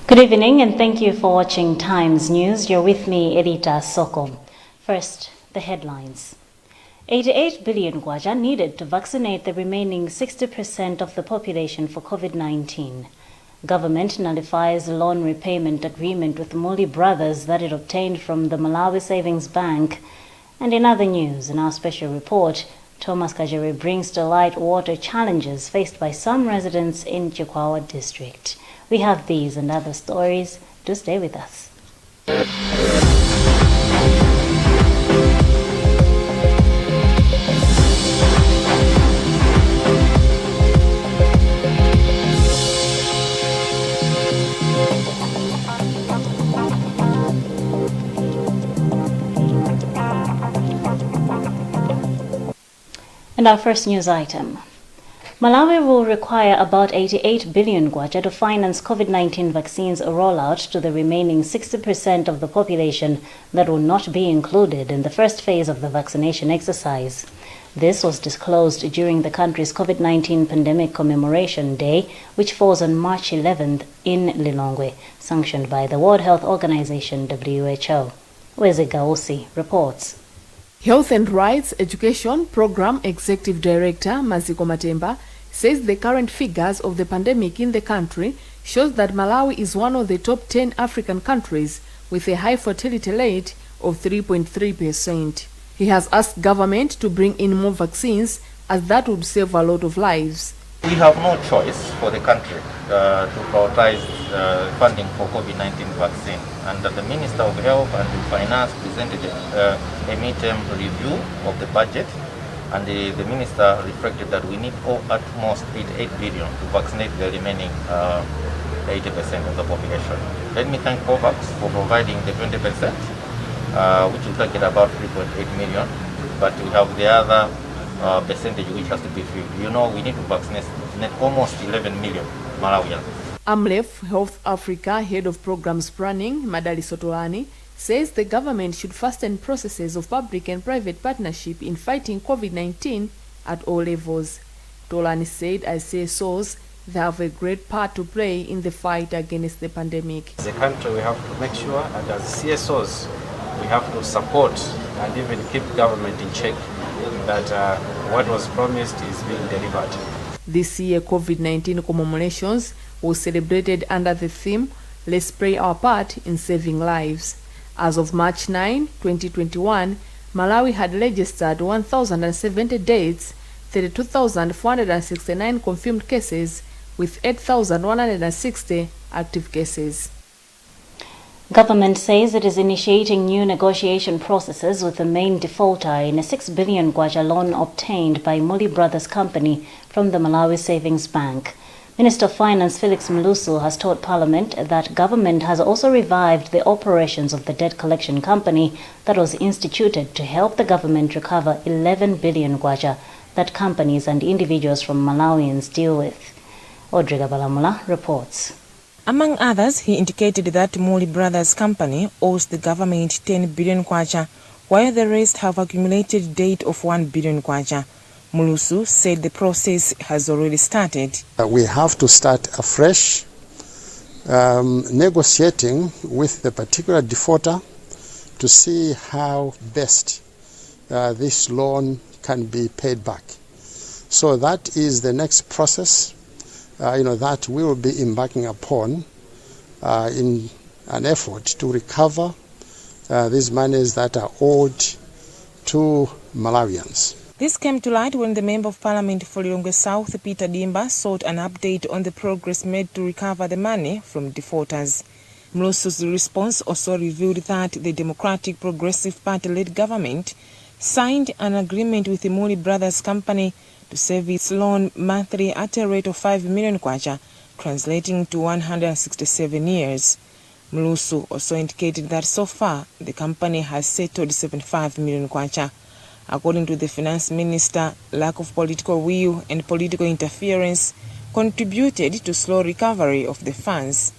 Good evening and thank you for watching Times News. You're with me, Edita Soko. First, the headlines. 88 billion kwacha needed to vaccinate the remaining 60% of the population for COVID-19. Government nullifies loan repayment agreement with Muli Brothers that it obtained from the Malawi Savings Bank. And in other news, in our special report, Thomas Kajere brings to light water challenges faced by some residents in Chakwera district. We have these and other stories. Do stay with us. And our first news item. Malawi will require about 88 billion kwacha to finance COVID-19 vaccines rollout to the remaining 60% of the population that will not be included in the first phase of the vaccination exercise. This was disclosed during the country's COVID-19 Pandemic Commemoration Day, which falls on March 11th in Lilongwe, sanctioned by the World Health Organization (WHO). Weze Gaosi reports. Health and Rights Education Program Executive Director Maziko Matemba says the current figures of the pandemic in the country shows that Malawi is one of the top 10 African countries with a high fertility rate of 3.3%. He has asked government to bring in more vaccines as that would save a lot of lives. We have no choice for the country to prioritize funding for COVID-19 vaccine. And the Minister of Health and Finance presented a midterm review of the budget, and the Minister reflected that we need at most 88 billion to vaccinate the remaining 80% of the population. Let me thank COVAX for providing the 20%, which will take it about 3.8 million, but we have the other percentage which has to be filled. You know, we need to vaccinate almost 11 million Malawians. AMREF Health Africa Head of Programs Planning, Madali Sotolani, says the government should fasten processes of public and private partnership in fighting COVID-19 at all levels. Tolani said as CSOs, they have a great part to play in the fight against the pandemic. As a country, we have to make sure, and as CSOs, we have to support and even keep government in check that what was promised is being delivered. This year, COVID-19 commemorations was celebrated under the theme, Let's Play Our Part in Saving Lives. As of March 9, 2021, Malawi had registered 1,070 deaths, 32,469 confirmed cases, with 8,160 active cases. Government says it is initiating new negotiation processes with the main defaulter in a 6 billion kwacha loan obtained by Muli Brothers Company from the Malawi Savings Bank. Minister of Finance Felix Mlusu has told Parliament that government has also revived the operations of the debt collection company that was instituted to help the government recover 11 billion kwacha that companies and individuals from Malawians deal with. Audrey Gabalamula reports. Among others, he indicated that Muli Brothers Company owes the government 10 billion kwacha, while the rest have accumulated debt of 1 billion kwacha. Mulusu said the process has already started. We have to start afresh, negotiating with the particular defaulter to see how best this loan can be paid back. So that is the next process that we will be embarking upon in an effort to recover these monies that are owed to Malawians. This came to light when the Member of Parliament for Lilongwe South, Peter Dimba, sought an update on the progress made to recover the money from defaulters. Mlusu's response also revealed that the Democratic Progressive Party-led government signed an agreement with the Muli Brothers Company to save its loan monthly at a rate of 5 million kwacha, translating to 167 years. Mlusu also indicated that so far the company has settled 75 million kwacha. According to the Finance Minister, lack of political will and political interference contributed to slow recovery of the funds.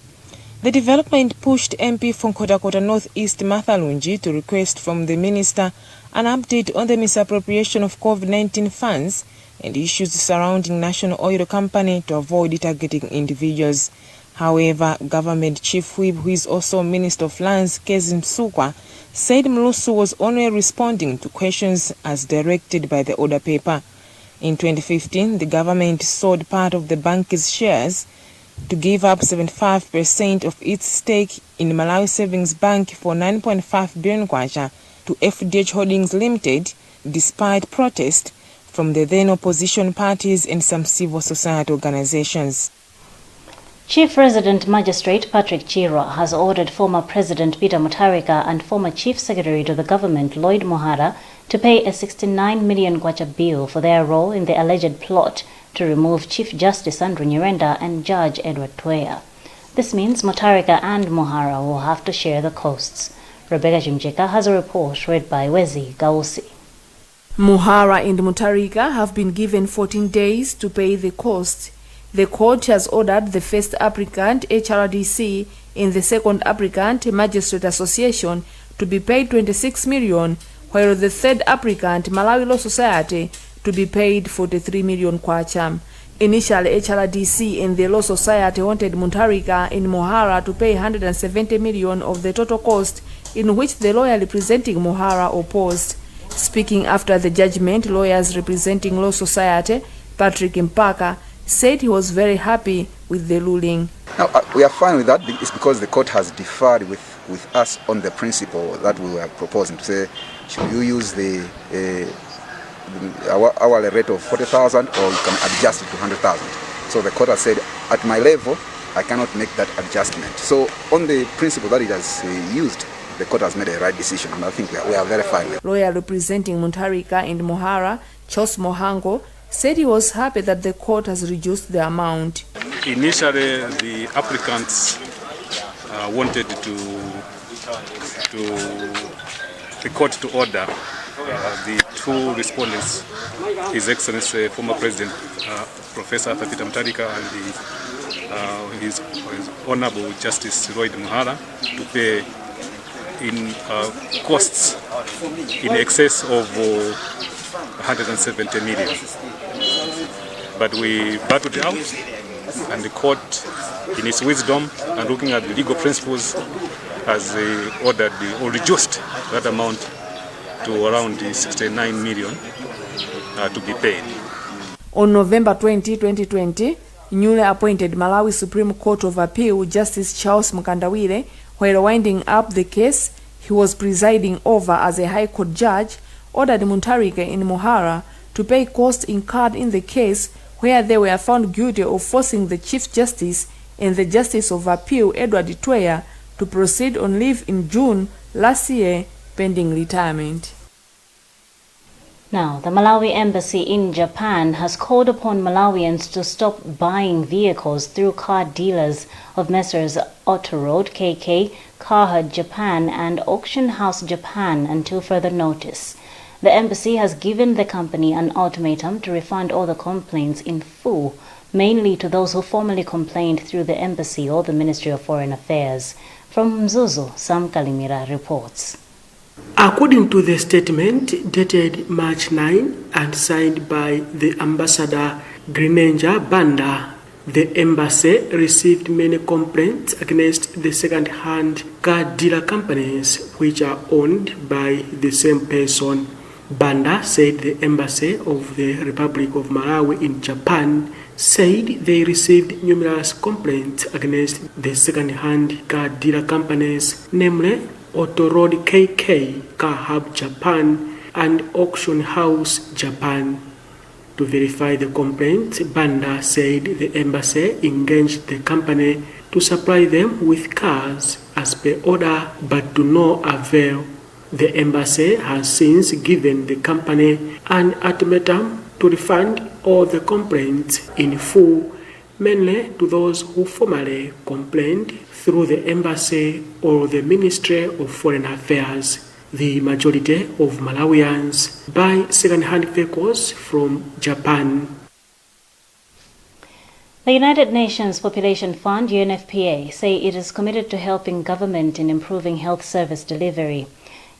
The development pushed MP from Kotakota North East Martha Lungi to request from the Minister an update on the misappropriation of COVID-19 funds and issues surrounding National Oil Company to avoid targeting individuals. However, Government Chief Whip, who is also Minister of Lands, Kezi Msukwa, said Mlusu was only responding to questions as directed by the order paper. In 2015, the government sold part of the bank's shares to give up 75% of its stake in Malawi Savings Bank for 9.5 billion kwacha to FDH Holdings Limited, despite protest from the then opposition parties and some civil society organizations. Chief Resident Magistrate Patrick Chirwa has ordered former President Peter Mutharika and former Chief Secretary to the government Lloyd Mohara to pay a 69 million kwacha bill for their role in the alleged plot to remove Chief Justice Andrew Nyirenda and Judge Edward Twea. This means Mutharika and Mohara will have to share the costs. Rebecca Jimjeka has a report read by Wezi Gausi. Mohara and Mutharika have been given 14 days to pay the cost. The court has ordered the first applicant, HRDC, and the second applicant, Magistrate Association, to be paid 26 million, while the third applicant, Malawi Law Society, to be paid 43 million kwacha. Initially, HRDC and the Law Society wanted Mutharika and Mohara to pay 170 million of the total cost, in which the lawyer representing Mohara opposed. Speaking after the judgment, lawyers representing Law Society, Patrick Mpaka, said he was very happy with the ruling. Now, we are fine with that. It's because the court has deferred with us on the principle that we were proposing to say, should you use the hourly rate of 40,000 or you can adjust it to 100,000. So the court has said, at my level, I cannot make that adjustment. So on the principle that it has used, the court has made a right decision, and I think we are very fine with it. Lawyer representing Mutharika and Mohara, Charles Mohango, said he was happy that the court has reduced the amount. Initially, the applicants wanted the court to order the two respondents, His Excellency former President Professor Peter Mutharika and his Honorable Justice Lloyd Mohara, to pay in costs in excess of 170 million. But we battled it out, and the court, in its wisdom and looking at the legal principles, has ordered or reduced that amount to around 69 million to be paid. On November 20, 2020, newly appointed Malawi Supreme Court of Appeal Justice Charles Mukandawire, while winding up the case he was presiding over as a High Court judge, ordered Mutharika and Mohara to pay costs incurred in the case where they were found guilty of forcing the Chief Justice and the Justice of Appeal Edward Twea to proceed on leave in June last year pending retirement. Now, the Malawi Embassy in Japan has called upon Malawians to stop buying vehicles through car dealers of Messrs. Auto Road KK, Carhard Japan and Auction House Japan until further notice. The embassy has given the company an ultimatum to refund all the complaints in full, mainly to those who formally complained through the embassy or the Ministry of Foreign Affairs. From Mzuzu, Sam Kalimira reports. According to the statement dated March 9 and signed by the Ambassador Grenenja Banda, the embassy received many complaints against the second-hand car dealer companies which are owned by the same person. Banda said the embassy of the Republic of Malawi in Japan said they received numerous complaints against the second-hand car dealer companies, namely Auto Road KK, Car Hub Japan, and Auction House Japan. To verify the complaints, Banda said the embassy engaged the company to supply them with cars as per order, but to no avail. The embassy has since given the company an ultimatum to refund all the complaints in full, mainly to those who formally complained through the embassy or the Ministry of Foreign Affairs. The majority of Malawians buy second-hand vehicles from Japan. The United Nations Population Fund, UNFPA, say it is committed to helping government in improving health service delivery.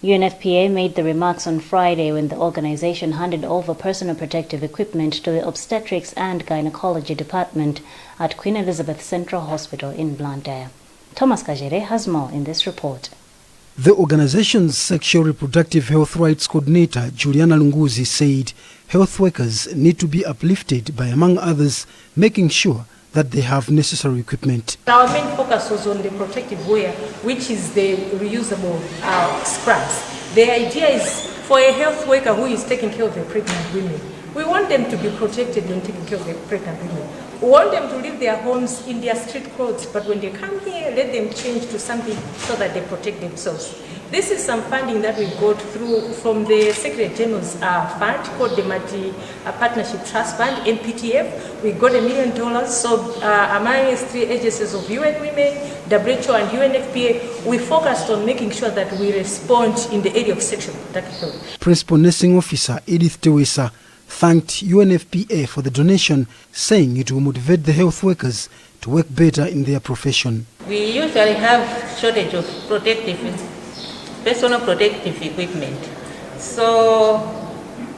UNFPA made the remarks on Friday when the organization handed over personal protective equipment to the Obstetrics and Gynecology Department at Queen Elizabeth Central Hospital in Blantyre. Thomas Kajere has more in this report. The organization's Sexual Reproductive Health Rights Coordinator, Juliana Lunguzi, said health workers need to be uplifted by, among others, making sure that they have necessary equipment. Our main focus was on the protective wear, which is the reusable scrubs. The idea is for a health worker who is taking care of the pregnant women, we want them to be protected when taking care of the pregnant women. We want them to leave their homes in their street clothes, but when they come here, let them change to something so that they protect themselves. This is some funding that we got through from the Secretary General's fund called the Partnership Trust Fund, MPTF. We got $1 million. So among us 3 agencies of UN Women, WHO and UNFPA, we focused on making sure that we respond in the area of sexual reproductive health. Principal Nursing Officer Edith Tewesa thanked UNFPA for the donation, saying it will motivate the health workers to work better in their profession. We usually have shortage of personal protective equipment. So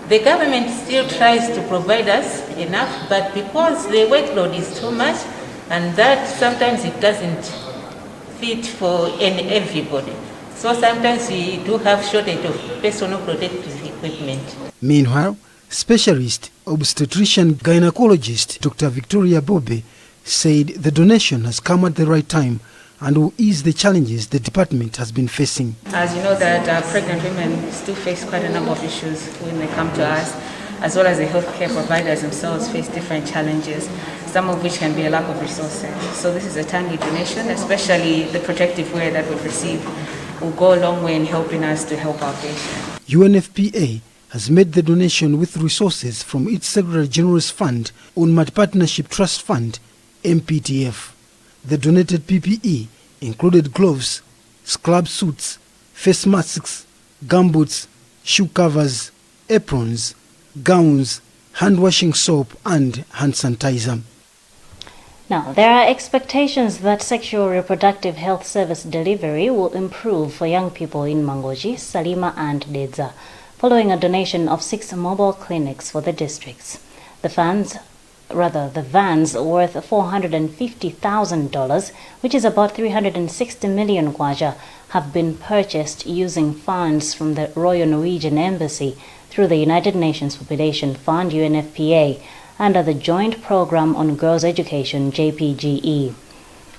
the government still tries to provide us enough, but because the workload is too much, and that sometimes it doesn't fit for everybody. So sometimes we do have shortage of personal protective equipment. Meanwhile, specialist obstetrician gynecologist Dr. Victoria Bobe said the donation has come at the right time and will ease the challenges the department has been facing. As you know that pregnant women still face quite a number of issues when they come to us, as well as the healthcare providers themselves face different challenges, some of which can be a lack of resources. So this is a timely donation, especially the protective wear that we've received will go a long way in helping us to help our patients. UNFPA has made the donation with resources from its Secretary General's Fund, Unmat Partnership Trust Fund, MPTF. The donated PPE included gloves, scrub suits, face masks, gumboots, shoe covers, aprons, gowns, hand-washing soap and hand sanitizer. Now, there are expectations that sexual reproductive health service delivery will improve for young people in Mangoji, Salima and Dedza, following a donation of 6 mobile clinics for the districts. The vans worth $450,000, which is about 360 million kwacha, have been purchased using funds from the Royal Norwegian Embassy through the United Nations Population Fund, UNFPA, under the Joint Program on Girls' Education, JPGE.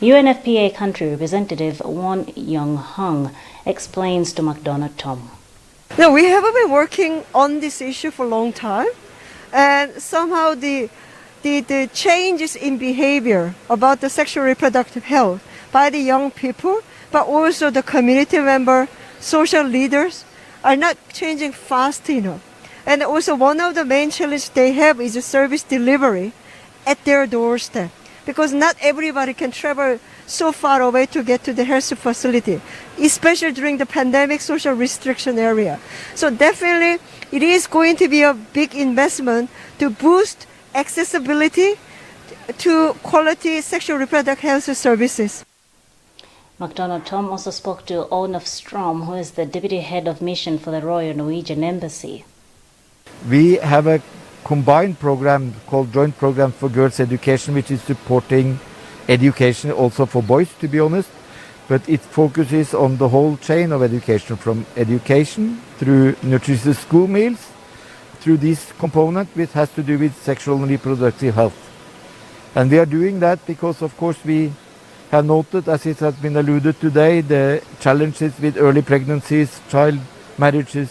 UNFPA Country Representative Won Young-hung explains to McDonald Tom. No, we have been working on this issue for a long time, and somehow the changes in behavior about the sexual reproductive health by the young people, but also the community member, social leaders, are not changing fast enough. And also one of the main challenges they have is the service delivery at their doorstep, because not everybody can travel so far away to get to the health facility, especially during the pandemic social restriction area. So definitely it is going to be a big investment to boost accessibility to quality sexual reproductive health services. McDonald Tom also spoke to Olaf Strom, who is the deputy head of mission for the Royal Norwegian Embassy. We have a combined program called Joint Program for Girls' Education, which is supporting education also for boys, to be honest, but it focuses on the whole chain of education, from education through nutritious school meals, through this component which has to do with sexual and reproductive health. And we are doing that because, of course, we have noted, as it has been alluded today, the challenges with early pregnancies, child marriages,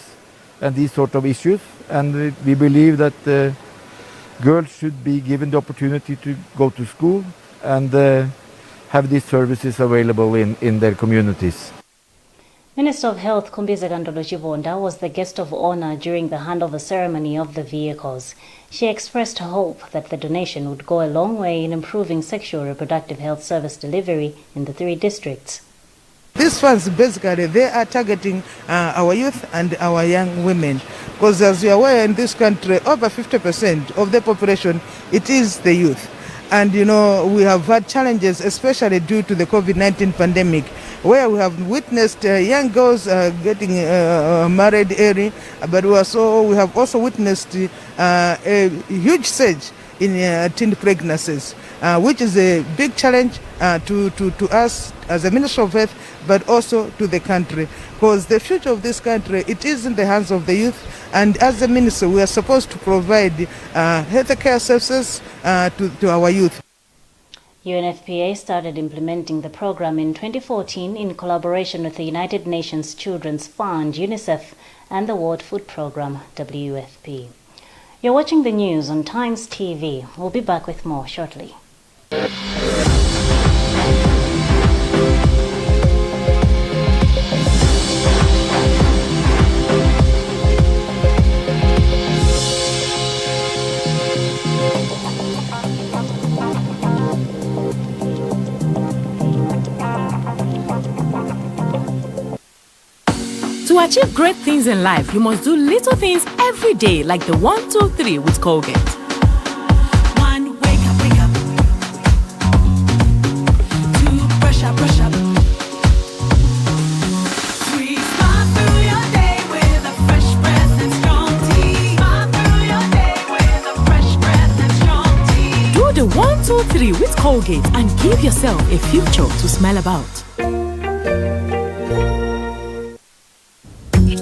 and these sort of issues. And we believe that girls should be given the opportunity to go to school and have these services available in their communities. Minister of Health Kumbiza Gandolo Chibonda was the guest of honor during the handover ceremony of the vehicles. She expressed hope that the donation would go a long way in improving sexual reproductive health service delivery in the 3 districts. These funds basically they are targeting our youth and our young women, because as you are aware, in this country over 50% of the population it is the youth. And you know, we have had challenges, especially due to the COVID-19 pandemic, where we have witnessed young girls getting married early, but we have also witnessed a huge surge in teen pregnancies, which is a big challenge to us as a Ministry of Health, but also to the country, because the future of this country, it is in the hands of the youth, and as a minister we are supposed to provide health care services to our youth. UNFPA started implementing the program in 2014 in collaboration with the United Nations Children's Fund, UNICEF, and the World Food Programme, WFP. You're watching the news on Times TV. We'll be back with more shortly. To achieve great things in life, you must do little things every day, like the 1, 2, 3 with Colgate. 1, wake up, 2, brush up, 3, smile through your day with a fresh breath and strong tea. Smile through your day with a fresh breath and strong tea. Do the 1, 2, 3 with Colgate and give yourself a future to smile about.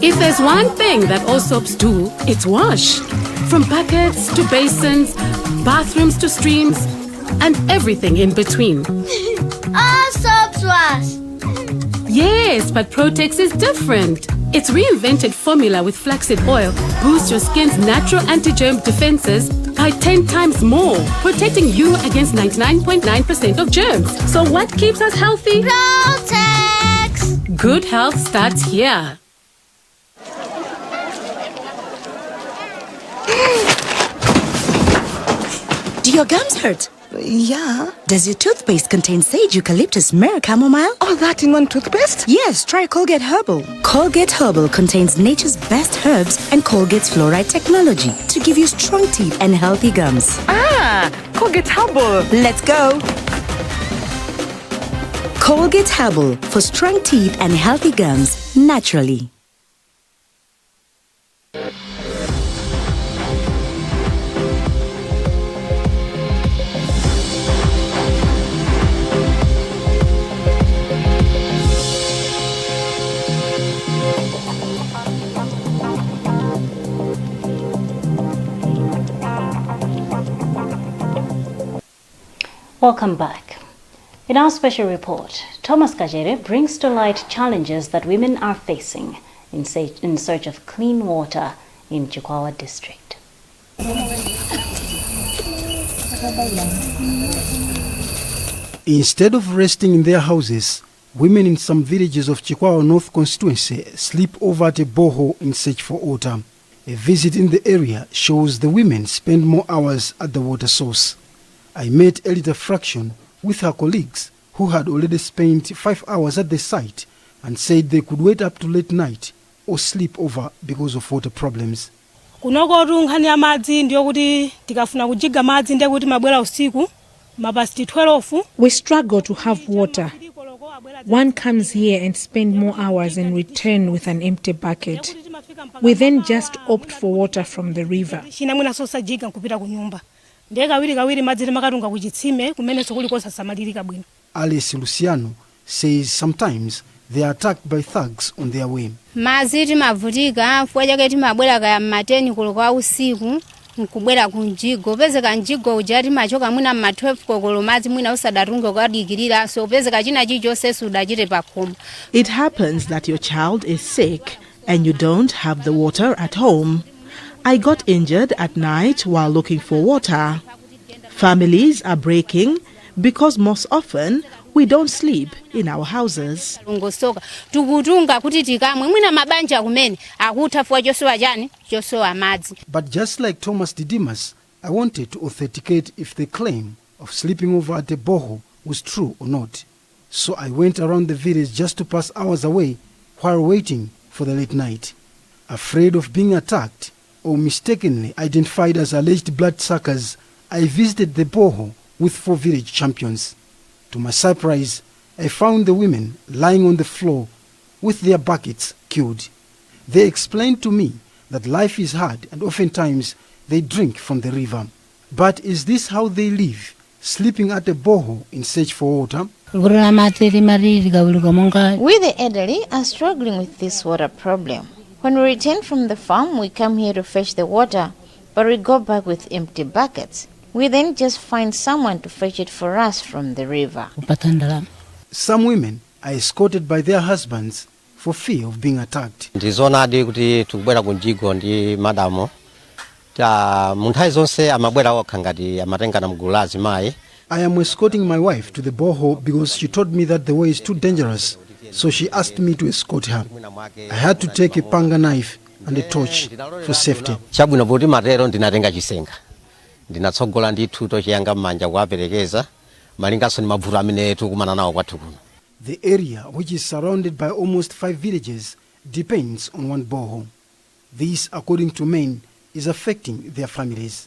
If there's one thing that all soaps do, it's wash. From buckets to basins, bathrooms to streams, and everything in between. All soaps wash. Yes, but Protex is different. Its reinvented formula with flaxseed oil boosts your skin's natural anti-germ defenses by 10 times more, protecting you against 99.9% of germs. So what keeps us healthy? Protex! Good health starts here. Do your gums hurt? Yeah. Does your toothpaste contain sage, eucalyptus, myrrh, chamomile? All that in one toothpaste? Yes, try Colgate Herbal. Colgate Herbal contains nature's best herbs and Colgate's fluoride technology to give you strong teeth and healthy gums. Ah, Colgate Herbal. Let's go. Colgate Herbal for strong teeth and healthy gums naturally. Welcome back. In our special report, Thomas Kajere brings to light challenges that women are facing in search of clean water in Chikwawa district. Instead of resting in their houses, women in some villages of Chikwawa North constituency sleep over at a borehole in search for water. A visit in the area shows the women spend more hours at the water source. I met Elita Fraction with her colleagues who had already spent 5 hours at the site and said they could wait up to late night or sleep over because of water problems. Nkhani ya madzi ndiyo kuti tikafuna kujiga madzi ndiye kuti mabwera usiku mapasti 12. We struggle to have water. One comes here and spend more hours and return with an empty bucket. We then just opt for water from the river. Alice Luciano says sometimes they are attacked by thugs on their way. Maziti mavutika mfwaja mabwera kaya mateni kuloka usiku nkubwera kunjigo pezeka njigo ujati machoka mwina 12 kokolo madzi mwina usadarunge kadikirira so pezeka china chichonse sudachite pakhomo. It happens that your child is sick and you don't have the water at home. I got injured at night while looking for water. Families are breaking because most often we don't sleep in our houses. Tukutunga kuti tikamwe mwina mabanja kumene akutafua chosowa chani chosowa madzi. But just like Thomas Didimas, I wanted to authenticate if the claim of sleeping over at a borehole was true or not. So I went around the village just to pass hours away while waiting for the late night. Afraid of being attacked or mistakenly identified as alleged bloodsuckers, I visited the borehole with 4 village champions. To my surprise, I found the women lying on the floor with their buckets killed. They explained to me that life is hard and oftentimes they drink from the river. But is this how they live, sleeping at a borehole in search for water? We the elderly are struggling with this water problem. When we return from the farm, we come here to fetch the water, but we go back with empty buckets. We then just find someone to fetch it for us from the river. Some women are escorted by their husbands for fear of being attacked. I am escorting my wife to the borehole because she told me that the way is too dangerous, so she asked me to escort her. I had to take a panga knife and a torch for safety. The area, which is surrounded by almost 5 villages, depends on one borehole. This, according to men, is affecting their families.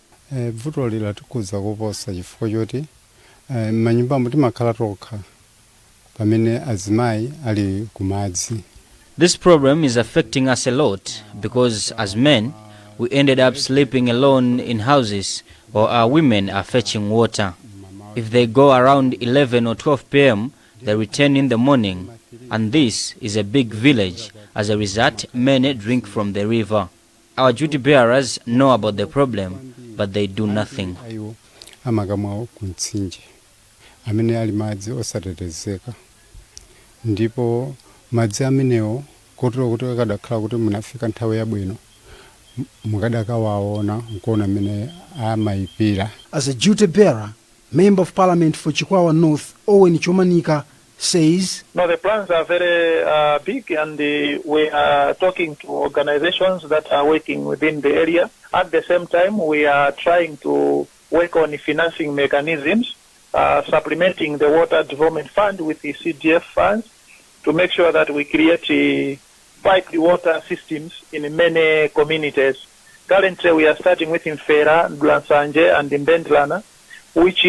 This problem is affecting us a lot because as men, we ended up sleeping alone in houses or our women are fetching water. If they go around 11 or 12 p.m., they return in the morning, and this is a big village. As a result, many drink from the river. Our duty bearers know about the problem, but they do nothing. As a duty bearer, Member of Parliament for Chikwawa North, Owen Chomanika, says, No, the plans are very big, and we are talking to organizations that are working within the area. At the same time, we are trying to work on financing mechanisms, supplementing the Water Development Fund with the CDF funds to make sure that we create piped water systems in many communities. Currently, we are starting with Mfera, Dulansanje, and Mbendlana, which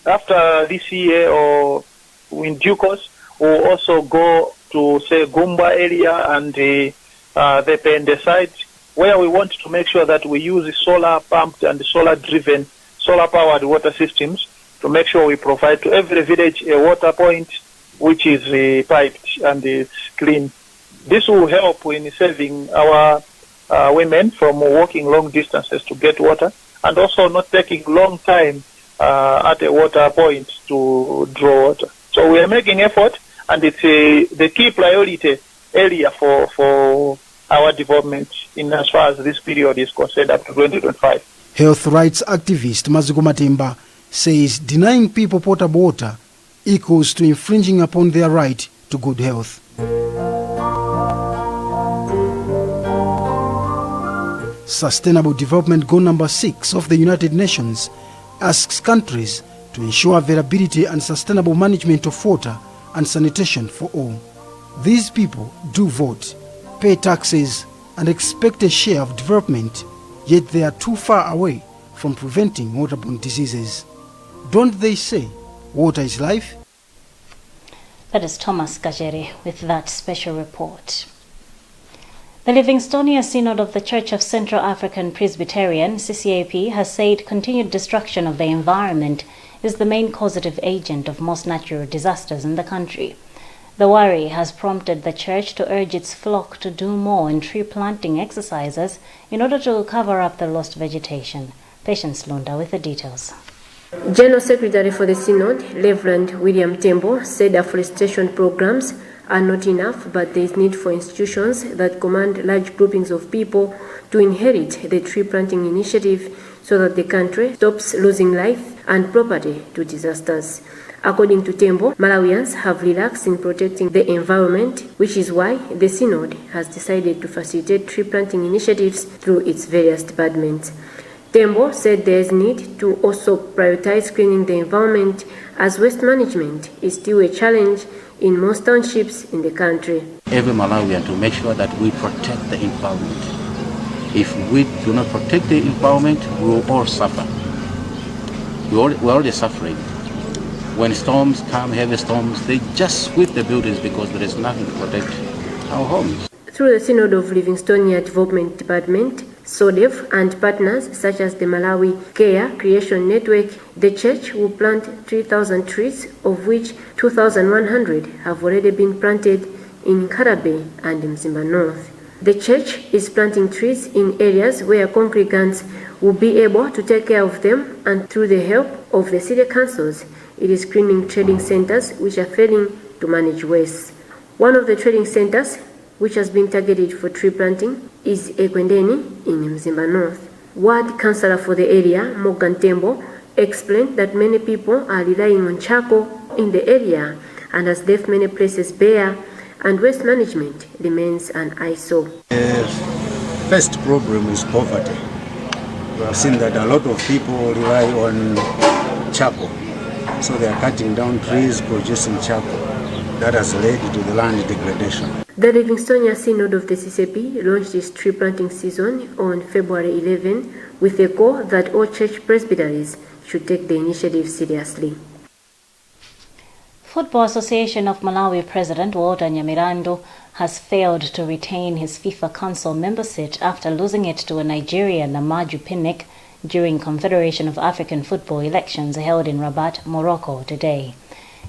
after this year or in due course will also go to, say, Gumba area and the Pende side, where we want to make sure that we use solar pumped and solar driven, solar powered water systems to make sure we provide to every village a water point which is piped and is clean. This will help in saving our women from walking long distances to get water, and also not taking long time at a water point to draw water. So we are making effort, and it's the key priority area for our development in as far as this period is concerned up to 2025. Health rights activist Maziko Matemba says denying people potable water equals to infringing upon their right to good health. Sustainable Development Goal number 6 of the United Nations asks countries to ensure availability and sustainable management of water and sanitation for all. These people do vote, pay taxes, and expect a share of development, yet they are too far away from preventing waterborne diseases. Don't they say water is life? That is Thomas Kajeri with that special report. The Livingstonia Synod of the Church of Central African Presbyterian, CCAP, has said continued destruction of the environment is the main causative agent of most natural disasters in the country. The worry has prompted the church to urge its flock to do more in tree planting exercises in order to cover up the lost vegetation. Patience Lunda with the details. General Secretary for the Synod, Reverend William Tembo, said afforestation programs are not enough, but there is need for institutions that command large groupings of people to inherit the tree planting initiative so that the country stops losing life and property to disasters. According to Tembo, Malawians have relaxed in protecting the environment, which is why the Synod has decided to facilitate tree planting initiatives through its various departments. Tembo said there is need to also prioritize cleaning the environment, as waste management is still a challenge in most townships in the country. Every Malawian to make sure that we protect the environment. If we do not protect the environment, we will all suffer. We're already suffering. When storms come, heavy storms, they just sweep the buildings because there is nothing to protect our homes. Through the Synod of Livingstonia Development Department, SODEF, and partners such as the Malawi Care Creation Network, the church will plant 3,000 trees, of which 2,100 have already been planted in Karabe and Mzimba North. The church is planting trees in areas where congregants will be able to take care of them, and through the help of the city councils, it is screening trading centers which are failing to manage waste. One of the trading centers which has been targeted for tree planting is Ekwendeni in Mzimba North. Ward Councillor for the area, Morgan Tembo, explained that many people are relying on charcoal in the area and has left many places bare, and waste management remains an eyesore. The first problem is poverty. We have seen that a lot of people rely on charcoal, so they are cutting down trees, producing charcoal. That has led to the land degradation. The Livingstonia Synod of the CCP launched its tree planting season on February 11 with a call that all church presbyteries should take the initiative seriously. Football Association of Malawi President Walter Nyamilandu has failed to retain his FIFA Council member seat after losing it to a Nigerian, Namaju Pinnick, during Confederation of African Football elections held in Rabat, Morocco today.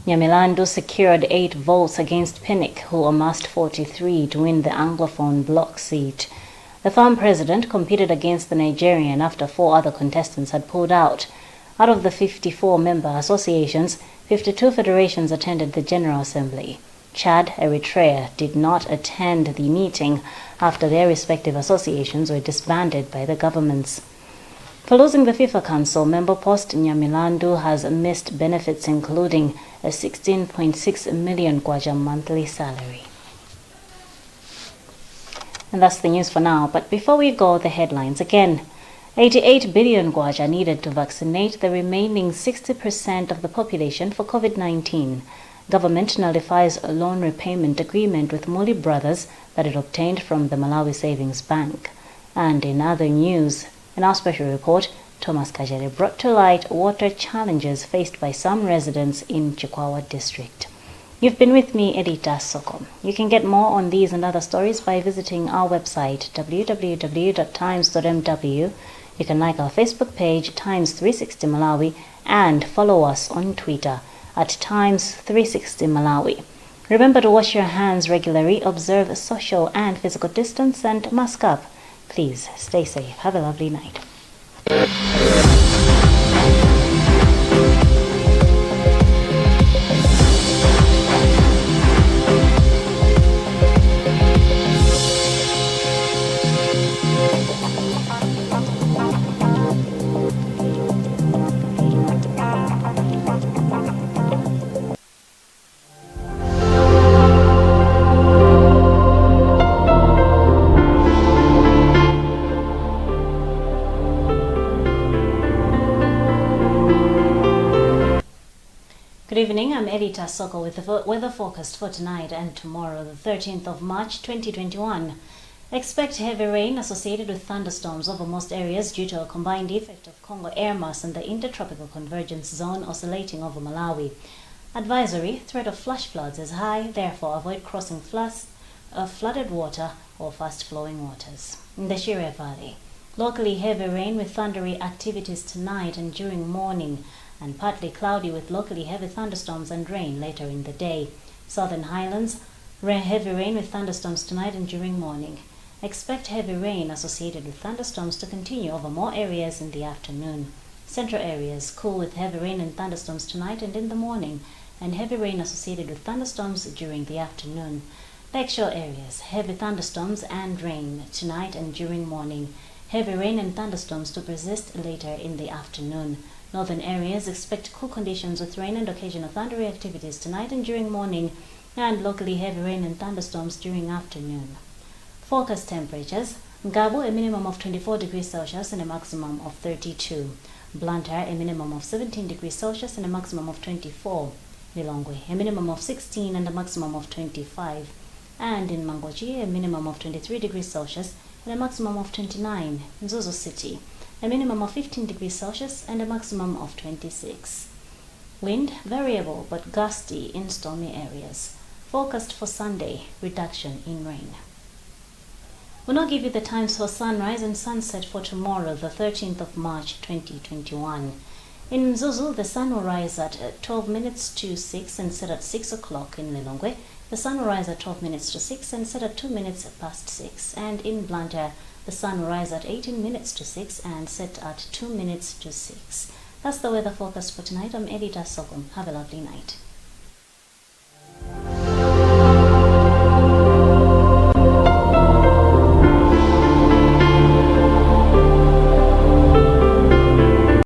Nyamilandu secured 8 votes against Pinnick, who amassed 43 to win the Anglophone bloc seat. The farm president competed against the Nigerian after 4 other contestants had pulled out. Out of the 54 member associations, 52 federations attended the General Assembly. Chad, Eritrea did not attend the meeting after their respective associations were disbanded by the governments. For losing the FIFA Council member post, Nyamilandu has missed benefits including a 16.6 million kwacha monthly salary. And that's the news for now. But before we go, the headlines again. 88 billion kwacha needed to vaccinate the remaining 60% of the population for COVID-19. Government nullifies a loan repayment agreement with Muli Brothers that it obtained from the Malawi Savings Bank. And in other news, in our special report, Thomas Kajere brought to light water challenges faced by some residents in Chikwawa district. You've been with me, Edita Soko. You can get more on these and other stories by visiting our website, www.times.mw. You can like our Facebook page, Times360 Malawi, and follow us on Twitter at Times360 Malawi. Remember to wash your hands regularly, observe social and physical distance, and mask up. Please stay safe. Have a lovely night. Good evening, I'm Edita Soko with the weather forecast for tonight and tomorrow, the 13th of March 2021. Expect heavy rain associated with thunderstorms over most areas due to a combined effect of Congo air mass and the intertropical convergence zone oscillating over Malawi. Advisory, threat of flash floods is high, therefore avoid crossing flooded water or fast-flowing waters. In the Shire Valley, locally heavy rain with thundery activities tonight and during morning, and partly cloudy with locally heavy thunderstorms and rain later in the day. Southern Highlands, heavy rain with thunderstorms tonight and during morning. Expect heavy rain associated with thunderstorms to continue over more areas in the afternoon. Central areas, cool with heavy rain and thunderstorms tonight and in the morning, and heavy rain associated with thunderstorms during the afternoon. Lakeshore areas, heavy thunderstorms and rain tonight and during morning. Heavy rain and thunderstorms to persist later in the afternoon. Northern areas expect cool conditions with rain and occasional thundery activities tonight and during morning, and locally heavy rain and thunderstorms during afternoon. Forecast temperatures: Ngabo a minimum of 24 degrees Celsius and a maximum of 32. Blantyre a minimum of 17 degrees Celsius and a maximum of 24. Lilongwe a minimum of 16 and a maximum of 25. And in Mangochi a minimum of 23 degrees Celsius and a maximum of 29. Nzuzu City a minimum of 15 degrees Celsius and a maximum of 26. Wind variable but gusty in stormy areas. Forecast for Sunday, reduction in rain. We'll now give you the times for sunrise and sunset for tomorrow, the 13th of March 2021. In Mzuzu, the sun will rise at 12 minutes to 6 and set at 6 o'clock. In Lilongwe, the sun will rise at 12 minutes to 6 and set at 2 minutes past 6. And in Blantyre, the sun will rise at 18 minutes to 6 and set at 2 minutes to 6. That's the weather forecast for tonight. I'm Edita Sokum. Have a lovely night.